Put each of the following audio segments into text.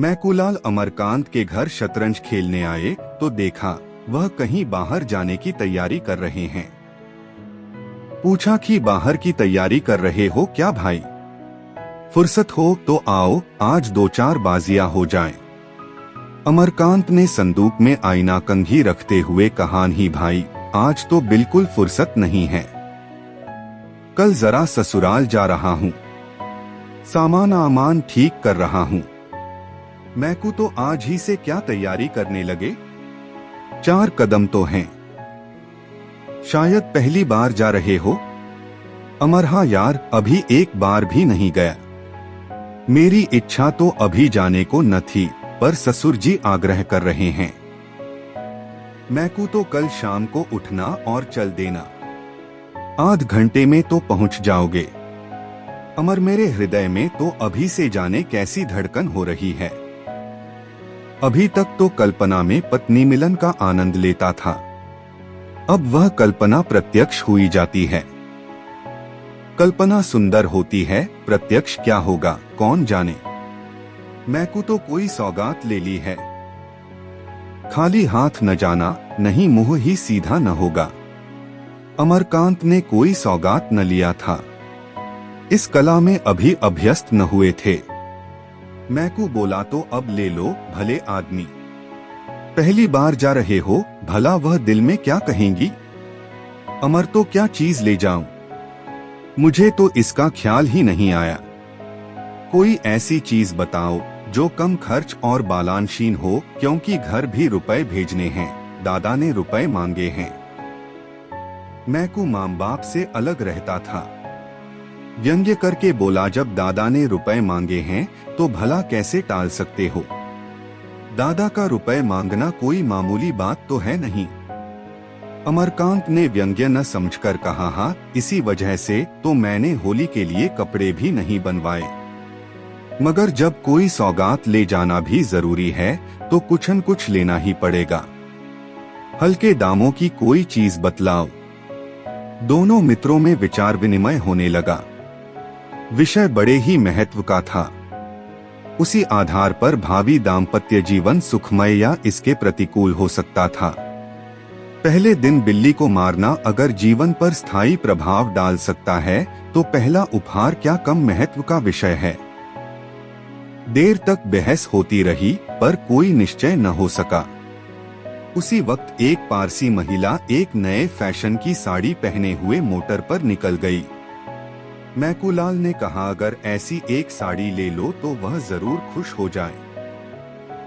मैकूलाल अमरकांत के घर शतरंज खेलने आए तो देखा वह कहीं बाहर जाने की तैयारी कर रहे हैं। पूछा कि बाहर की तैयारी कर रहे हो क्या भाई? फुर्सत हो तो आओ, आज 2-4 बाजियां हो जाएं। अमरकांत ने संदूक में आईना कंघी रखते हुए कहा, नहीं भाई, आज तो बिल्कुल फुर्सत नहीं है। कल जरा ससुराल जा रहा हूँ, सामान ठीक कर रहा हूँ। मैकू तो आज ही से क्या तैयारी करने लगे? 4 कदम तो हैं। शायद पहली बार जा रहे हो? अमर, हाँ यार, अभी एक बार भी नहीं गया। मेरी इच्छा तो अभी जाने को न थी, पर ससुर जी आग्रह कर रहे हैं। मैकू तो कल शाम को उठना और चल देना, आध घंटे में तो पहुंच जाओगे। अमर, मेरे हृदय में तो अभी से जाने कैसी धड़कन हो रही है। अभी तक तो कल्पना में पत्नी मिलन का आनंद लेता था, अब वह कल्पना प्रत्यक्ष हुई जाती है। कल्पना सुंदर होती है, प्रत्यक्ष क्या होगा कौन जाने। मैकू तो कोई सौगात ले ली है, खाली हाथ न जाना, नहीं मुंह ही सीधा न होगा। अमरकांत ने कोई सौगात न लिया था, इस कला में अभी अभ्यस्त न हुए थे। मैकू बोला, तो अब ले लो भले आदमी, पहली बार जा रहे हो, भला वह दिल में क्या कहेंगी। अमर, तो क्या चीज ले जाऊं? मुझे तो इसका ख्याल ही नहीं आया। कोई ऐसी चीज बताओ जो कम खर्च और बालानशीन हो, क्योंकि घर भी रुपए भेजने हैं, दादा ने रुपए मांगे हैं। मैकू माँ बाप से अलग रहता था, व्यंग्य करके बोला, जब दादा ने रुपए मांगे हैं तो भला कैसे टाल सकते हो। दादा का रुपए मांगना कोई मामूली बात तो है नहीं। अमरकांत ने व्यंग्य न समझकर कहा, हाँ, इसी वजह से तो मैंने होली के लिए कपड़े भी नहीं बनवाए। मगर जब कोई सौगात ले जाना भी जरूरी है तो कुछ न कुछ लेना ही पड़ेगा। हल्के दामों की कोई चीज बतलाओ। दोनों मित्रों में विचार विनिमय होने लगा। विषय बड़े ही महत्व का था, उसी आधार पर भावी दाम्पत्य जीवन सुखमय या इसके प्रतिकूल हो सकता था। पहले दिन बिल्ली को मारना अगर जीवन पर स्थायी प्रभाव डाल सकता है तो पहला उपहार क्या कम महत्व का विषय है। देर तक बहस होती रही पर कोई निश्चय न हो सका। उसी वक्त एक पारसी महिला एक नए फैशन की साड़ी पहने हुए मोटर पर निकल गई। मैकूलाल ने कहा, अगर ऐसी एक साड़ी ले लो तो वह जरूर खुश हो जाए।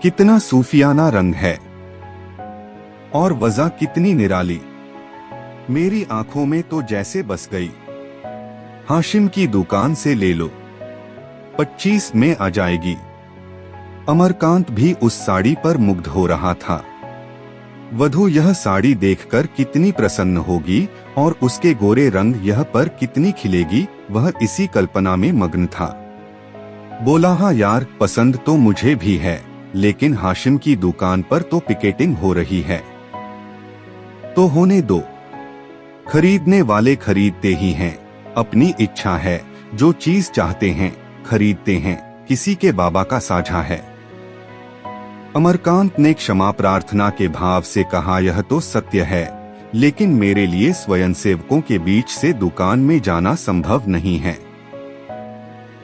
कितना सूफियाना रंग है और वजह कितनी निराली, मेरी आंखों में तो जैसे बस गई। हाशिम की दुकान से ले लो, 25 में आ जाएगी। अमरकांत भी उस साड़ी पर मुग्ध हो रहा था। वधू यह साड़ी देखकर कितनी प्रसन्न होगी और उसके गोरे रंग यह पर कितनी खिलेगी, वह इसी कल्पना में मग्न था। बोला, हाँ यार, पसंद तो मुझे भी है, लेकिन हाशिम की दुकान पर तो पिकेटिंग हो रही है। तो होने दो, खरीदने वाले खरीदते ही हैं, अपनी इच्छा है, जो चीज चाहते हैं खरीदते हैं, किसी के बाबा का साझा है। अमरकांत ने क्षमा प्रार्थना के भाव से कहा, यह तो सत्य है, लेकिन मेरे लिए स्वयंसेवकों के बीच से दुकान में जाना संभव नहीं है।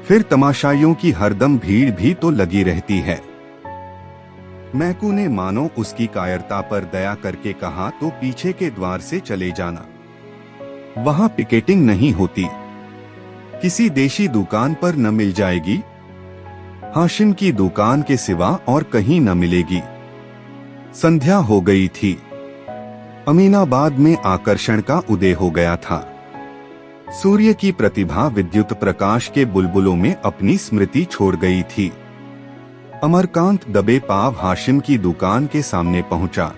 फिर तमाशाइयों की हरदम भीड़ भी तो लगी रहती है। मैकू ने मानो उसकी कायरता पर दया करके कहा, तो पीछे के द्वार से चले जाना, वहां पिकेटिंग नहीं होती, किसी देशी दुकान पर न मिल जाएगी, हाशिम की दुकान के सिवा और कहीं न मिलेगी। संध्या हो गई थी। अमीनाबाद में आकर्षण का उदय हो गया था। सूर्य की प्रतिभा विद्युत प्रकाश के बुलबुलों में अपनी स्मृति छोड़ गई थी। अमरकांत दबे पांव हाशिम की दुकान के सामने पहुंचा।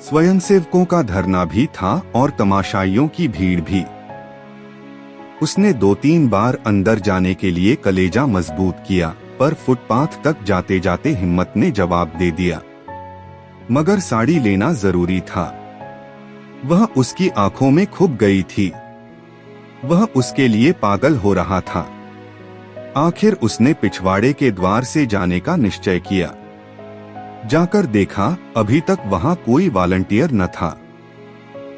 स्वयंसेवकों का धरना भी था और तमाशाइयों की भीड़ भी। उसने 2-3 बार अंदर जाने के लिए कलेजा मजबूत किया, पर फुटपाथ तक जाते जाते हिम्मत ने जवाब दे दिया। मगर साड़ी लेना जरूरी था, वह उसकी आंखों में खुब गई थी। वह उसके लिए पागल हो रहा था। आखिर उसने पिछवाड़े के द्वार से जाने का निश्चय किया। जाकर देखा, अभी तक वहां कोई वॉलंटियर न था।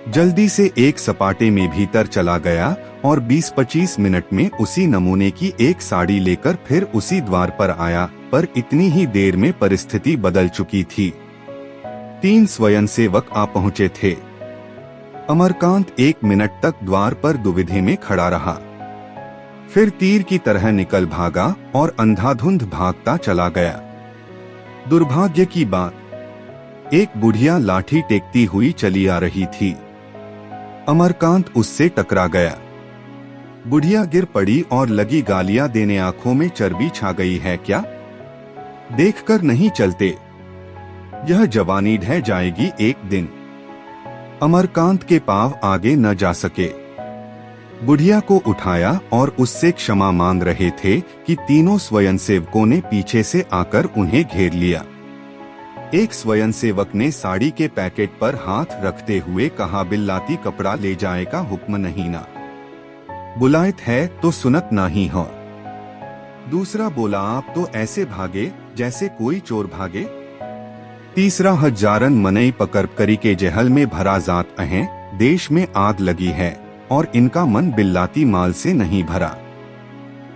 जल्दी से एक सपाटे में भीतर चला गया और 20-25 मिनट में उसी नमूने की एक साड़ी लेकर फिर उसी द्वार पर आया, पर इतनी ही देर में परिस्थिति बदल चुकी थी। 3 स्वयंसेवक आ पहुंचे थे। अमरकांत 1 मिनट तक द्वार पर दुविधा में खड़ा रहा, फिर तीर की तरह निकल भागा और अंधाधुंध भागता चला गया। दुर्भाग्य की बात, एक बुढ़िया लाठी टेकती हुई चली आ रही थी। अमरकांत उससे टकरा गया। बुढ़िया गिर पड़ी और लगी गालियां देने, आंखों में चर्बी छा गई है क्या? देखकर नहीं चलते, यह जवानी ढह जाएगी एक दिन। अमरकांत के पांव आगे न जा सके। बुढ़िया को उठाया और उससे क्षमा मांग रहे थे कि तीनों स्वयंसेवकों ने पीछे से आकर उन्हें घेर लिया। एक स्वयंसेवक ने साड़ी के पैकेट पर हाथ रखते हुए कहा, बिल्लाती कपड़ा ले जाए का हुक्म नहीं ना, बुलायत है तो सुनत नाही हो। दूसरा बोला, आप तो ऐसे भागे जैसे कोई चोर भागे। तीसरा, हजारन मनई पकड़ करी के जहल में भरा जात अहें, देश में आग लगी है और इनका मन बिल्लाती माल से नहीं भरा।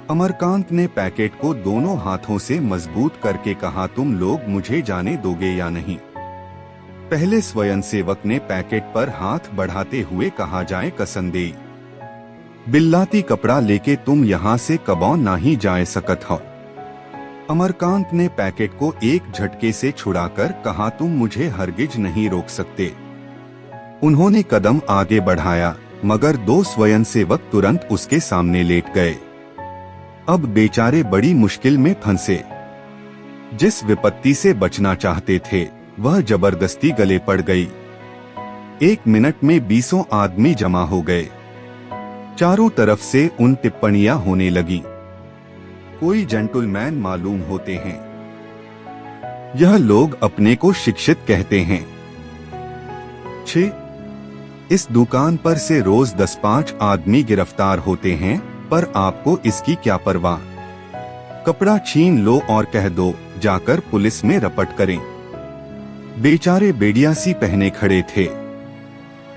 अमरकांत ने पैकेट को दोनों हाथों से मजबूत करके कहा, तुम लोग मुझे जाने दोगे या नहीं? पहले स्वयंसेवक ने पैकेट पर हाथ बढ़ाते हुए कहा, जाए कसंदेई, बिल्लाती कपड़ा लेके तुम यहाँ से कबौ ना ही जाए सकत हो। अमरकांत ने पैकेट को एक झटके से छुड़ाकर कहा, तुम मुझे हरगिज नहीं रोक सकते। उन्होंने कदम आगे बढ़ाया, मगर 2 स्वयंसेवक तुरंत उसके सामने लेट गए। अब बेचारे बड़ी मुश्किल में फंसे। जिस विपत्ति से बचना चाहते थे वह जबरदस्ती गले पड़ गई। 1 मिनट में 20 आदमी जमा हो गए। चारों तरफ से उन टिप्पणियां होने लगी, कोई जेंटलमैन मालूम होते हैं, यह लोग अपने को शिक्षित कहते हैं। छी, इस दुकान पर से रोज 10-5 आदमी गिरफ्तार होते हैं, पर आपको इसकी क्या परवाह? कपड़ा छीन लो और कह दो जाकर पुलिस में रपट करें। बेचारे बेड़ियासी पहने खड़े थे,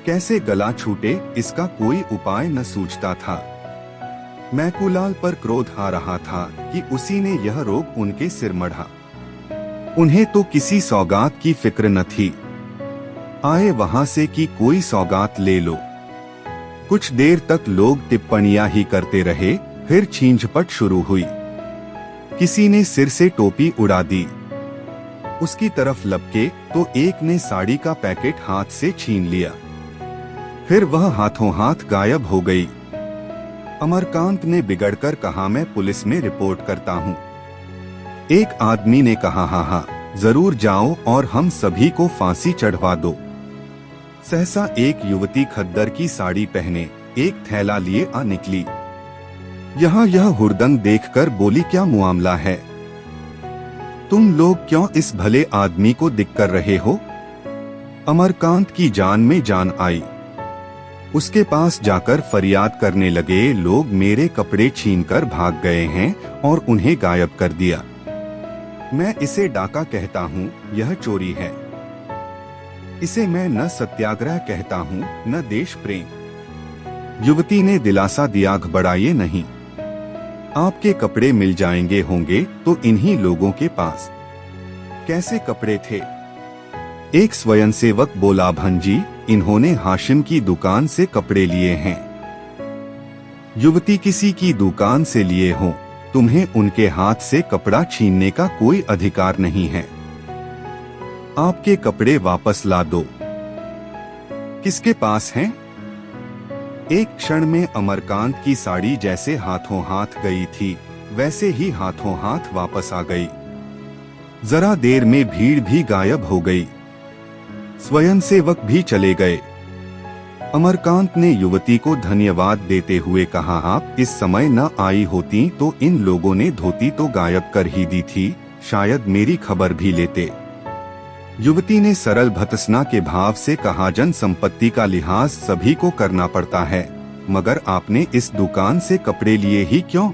कैसे गला छूटे इसका कोई उपाय न सूझता था। मैकूलाल पर क्रोध आ रहा था कि उसी ने यह रोग उनके सिर मढ़ा। उन्हें तो किसी सौगात की फिक्र न थी। आए वहां से कि कोई सौगात ले लो। कुछ देर तक लोग टिप्पणियां ही करते रहे, फिर छींझपट शुरू हुई। किसी ने सिर से टोपी उड़ा दी, उसकी तरफ लपके तो एक ने साड़ी का पैकेट हाथ से छीन लिया, फिर वह हाथों हाथ गायब हो गई। अमरकांत ने बिगड़कर कहा, मैं पुलिस में रिपोर्ट करता हूँ। एक आदमी ने कहा, हाँ, जरूर जाओ और हम सभी को फांसी चढ़वा दो। सहसा एक युवती खद्दर की साड़ी पहने एक थैला लिए आ निकली। यहाँ यह हुड़दंग देखकर बोली, क्या मामला है? तुम लोग क्यों इस भले आदमी को दिख कर रहे हो? अमरकांत की जान में जान आई। उसके पास जाकर फरियाद करने लगे, लोग मेरे कपड़े छीनकर भाग गए हैं और उन्हें गायब कर दिया। मैं इसे डाका कहता हूँ, यह चोरी है। इसे मैं न सत्याग्रह कहता हूँ न देश प्रेम। युवती ने दिलासा दिया, घबराइए नहीं, आपके कपड़े मिल जाएंगे होंगे तो इन्हीं लोगों के पास। कैसे कपड़े थे? एक स्वयंसेवक बोला, भंजी, इन्होंने हाशिम की दुकान से कपड़े लिए हैं। युवती, किसी की दुकान से लिए हो, तुम्हें उनके हाथ से कपड़ा छीनने का कोई अधिकार नहीं है। आपके कपड़े वापस ला दो। किसके पास हैं? एक क्षण में अमरकांत की साड़ी जैसे हाथों हाथ गई थी, वैसे ही हाथों हाथ वापस आ गई। जरा देर में भीड़ भी गायब हो गई, स्वयंसेवक भी चले गए। अमरकांत ने युवती को धन्यवाद देते हुए कहा, आप इस समय न आई होती तो इन लोगों ने धोती तो गायब कर ही दी थी, शायद मेरी खबर भी लेते। युवती ने सरल भत्सना के भाव से कहा, जन संपत्ति का लिहाज सभी को करना पड़ता है, मगर आपने इस दुकान से कपड़े लिए ही क्यों?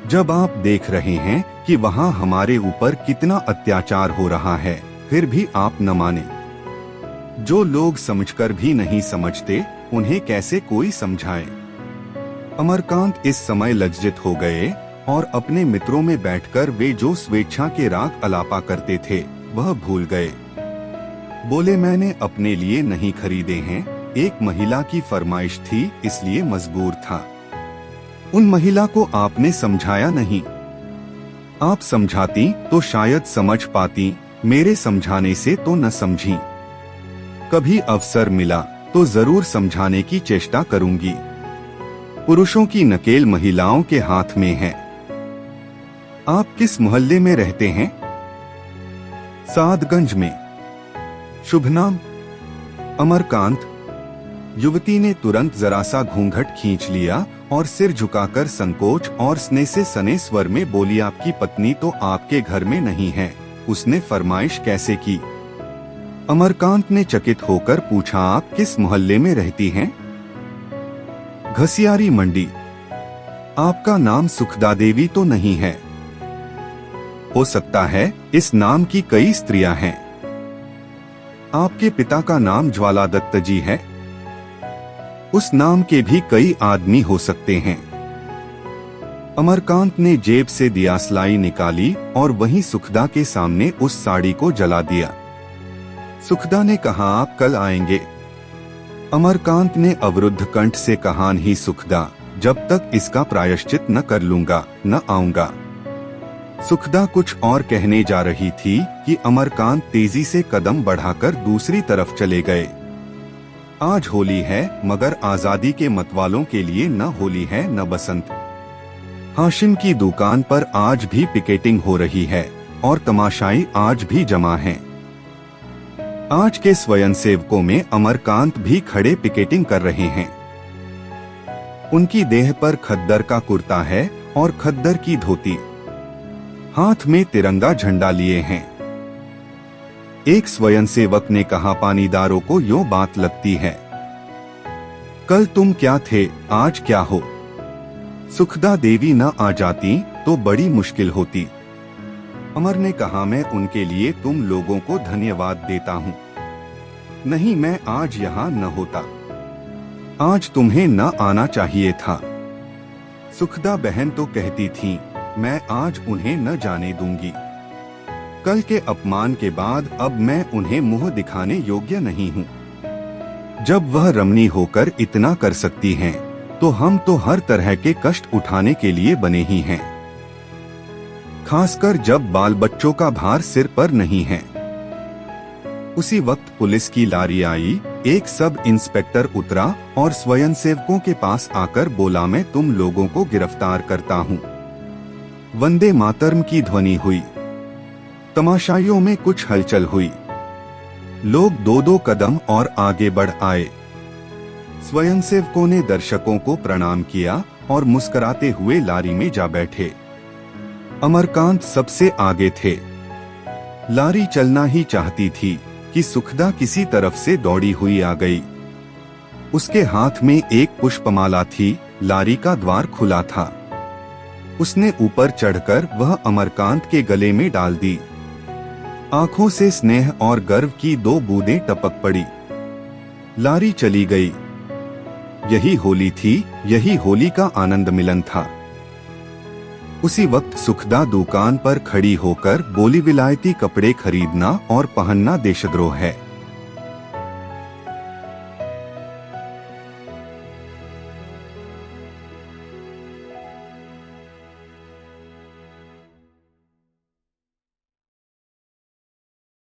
जब आप देख रहे हैं कि वहाँ हमारे ऊपर कितना अत्याचार हो रहा है, फिर भी आप न माने। जो लोग समझकर भी नहीं समझते, उन्हें कैसे कोई समझाए। अमरकांत इस समय लज्जित हो गए और अपने मित्रों में बैठकर वे जो स्वेच्छा के राग अलापा करते थे वह भूल गए। बोले, मैंने अपने लिए नहीं खरीदे हैं, एक महिला की फरमाइश थी इसलिए मजबूर था। उन महिला को आपने समझाया नहीं। आप समझाती तो शायद समझ पाती, मेरे समझाने से तो न समझी। कभी अवसर मिला तो जरूर समझाने की चेष्टा करूंगी। पुरुषों की नकेल महिलाओं के हाथ में है। आप किस मोहल्ले में रहते हैं? सादगंज में। शुभ नाम? अमरकांत। युवती ने तुरंत जरा सा घूंघट खींच लिया और सिर झुकाकर संकोच और स्नेह से सने स्वर में बोली, आपकी पत्नी तो आपके घर में नहीं है, उसने फरमाइश कैसे की? अमरकांत ने चकित होकर पूछा, आप किस मोहल्ले में रहती हैं? घसियारी मंडी। आपका नाम सुखदा देवी तो नहीं है? हो सकता है, इस नाम की कई स्त्रियां हैं। आपके पिता का नाम ज्वाला दत्त जी है? उस नाम के भी कई आदमी हो सकते हैं। अमरकांत ने जेब से दियासलाई निकाली और वहीं सुखदा के सामने उस साड़ी को जला दिया। सुखदा ने कहा, आप कल आएंगे? अमरकांत ने अवरुद्ध कंठ से कहा, नहीं सुखदा, जब तक इसका प्रायश्चित न कर लूंगा न आऊंगा। सुखदा कुछ और कहने जा रही थी कि अमरकांत तेजी से कदम बढ़ाकर दूसरी तरफ चले गए। आज होली है, मगर आजादी के मतवालों के लिए न होली है न बसंत। हाशिम की दुकान पर आज भी पिकेटिंग हो रही है और तमाशाई आज भी जमा हैं। आज के स्वयंसेवकों में अमरकांत भी खड़े पिकेटिंग कर रहे हैं। उनकी देह पर खद्दर का कुर्ता है और खद्दर की धोती, हाथ में तिरंगा झंडा लिए हैं। एक स्वयंसेवक ने कहा, पानीदारों को यो बात लगती है, कल तुम क्या थे आज क्या हो। सुखदा देवी न आ जाती तो बड़ी मुश्किल होती। अमर ने कहा, मैं उनके लिए तुम लोगों को धन्यवाद देता हूँ। नहीं, मैं आज यहाँ न होता। आज तुम्हें न आना चाहिए था। सुखदा बहन तो कहती थी, मैं आज उन्हें न जाने दूंगी। कल के अपमान के बाद अब मैं उन्हें मुंह दिखाने योग्य नहीं हूँ। जब वह रमणी होकर इतना कर सकती हैं, तो हम तो हर तरह के कष्ट उठाने के लिए बने ही हैं, खासकर जब बाल बच्चों का भार सिर पर नहीं है। उसी वक्त पुलिस की लारी आई। एक सब इंस्पेक्टर उतरा और स्वयंसेवकों के पास आकर बोला, मैं तुम लोगों को गिरफ्तार करता हूँ। वंदे मातरम की ध्वनि हुई। तमाशाइयों में कुछ हलचल हुई। लोग दो दो कदम और आगे बढ़ आए। स्वयंसेवकों ने दर्शकों को प्रणाम किया और मुस्कुराते हुए लारी में जा बैठे। अमरकांत सबसे आगे थे। लारी चलना ही चाहती थी कि सुखदा किसी तरफ से दौड़ी हुई आ गई। उसके हाथ में एक पुष्पमाला थी। लारी का द्वार खुला था। उसने ऊपर चढ़कर वह अमरकांत के गले में डाल दी। आंखों से स्नेह और गर्व की दो बूंदें टपक पड़ी। लारी चली गई। यही होली थी, यही होली का आनंद मिलन था। उसी वक्त सुखदा दुकान पर खड़ी होकर बोली, विलायती कपड़े खरीदना और पहनना देशद्रोह है।